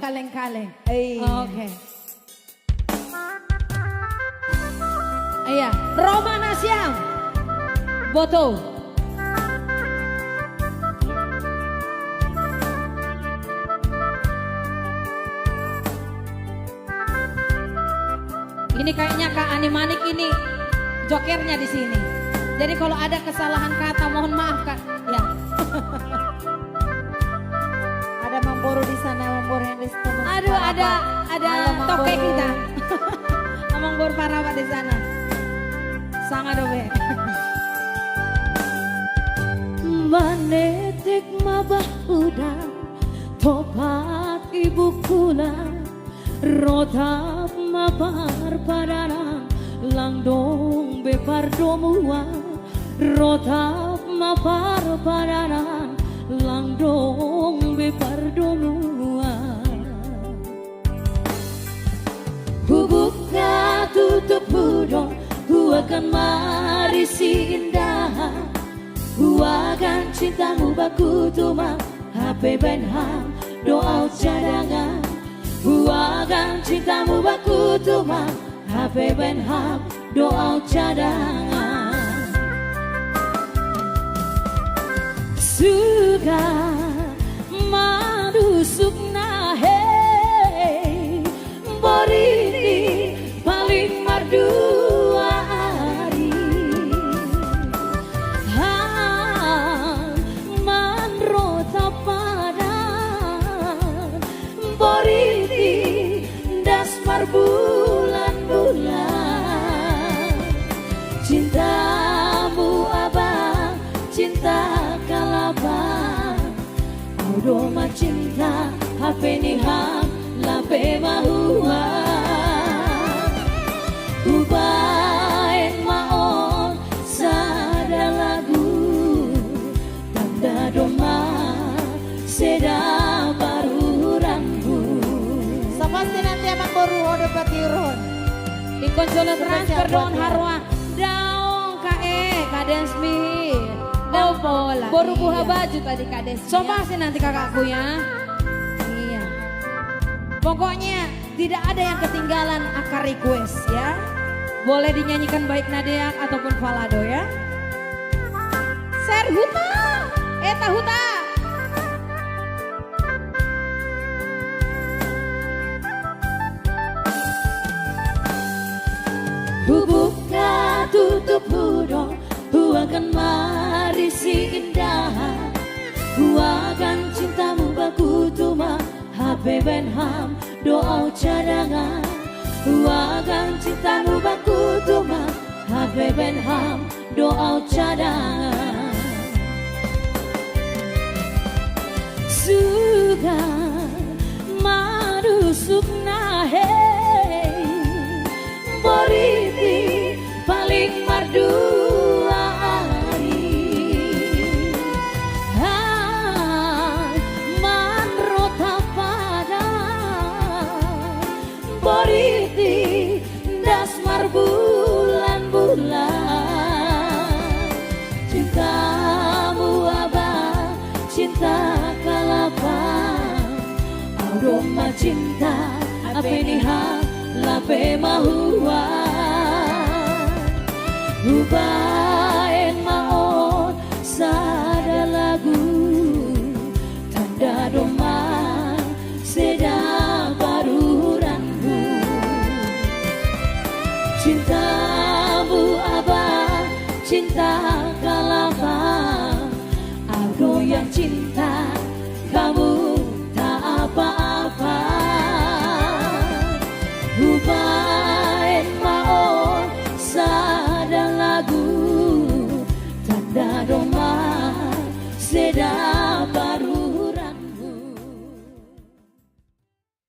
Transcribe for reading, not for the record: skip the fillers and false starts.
kaleng-kaleng. Eh. Oke. Iya, Romana Siang. Boto. Ini kayaknya Kak Ani Manik ini jokernya di sini. Jadi kalau ada kesalahan kata mohon maaf Kak. Ya. Ada Mamboro di sana, Mamboro yang di sana. Aduh ada Halo, toke Mamboro. kita. Amang Bor Parawa di sana. Sangat dobe. Manetik mabah udang topat ibu kula rotap mapar padanan langdong bepar domua rotap mapar padanan langdong bepar domua buka tutup budong gua akan marisi indah gua akan cintamu baku tumang HP Benham doa cadangan gua akan cintamu baku tumang HP Benham doa cadangan suka madu sukna hei borini paling merdu bulan-bulan cintamu abang cinta kalabang Audoma cinta HP niham lape mahua ubain maon sada lagu tanda doma seda baru rangku Pasti nanti Amang Boru udah patiron. Di konsola transfer siap dong buat harwa daung kae kadens mi Oh, bola. baru buha Iya. baju tadi kades coba sih nanti kakakku ya iya pokoknya tidak ada yang ketinggalan akar request ya boleh dinyanyikan baik Nadia ataupun Falado ya Serhuta Eta Huta buka tutup budong gua akan marisi indah gua akan cintamu baku tumang HP Benham doa cadangan gua akan cintamu baku tumang HP Benham doa cadangan suka madu sukna hei boriti paling merdu hari manrota pada boriti dasmar bulan-bulan cintamu abang cinta kalabang Audoma cinta apa niham lape mahua ubain maon sada lagu tanda doma seda baru rangku cintamu abang cinta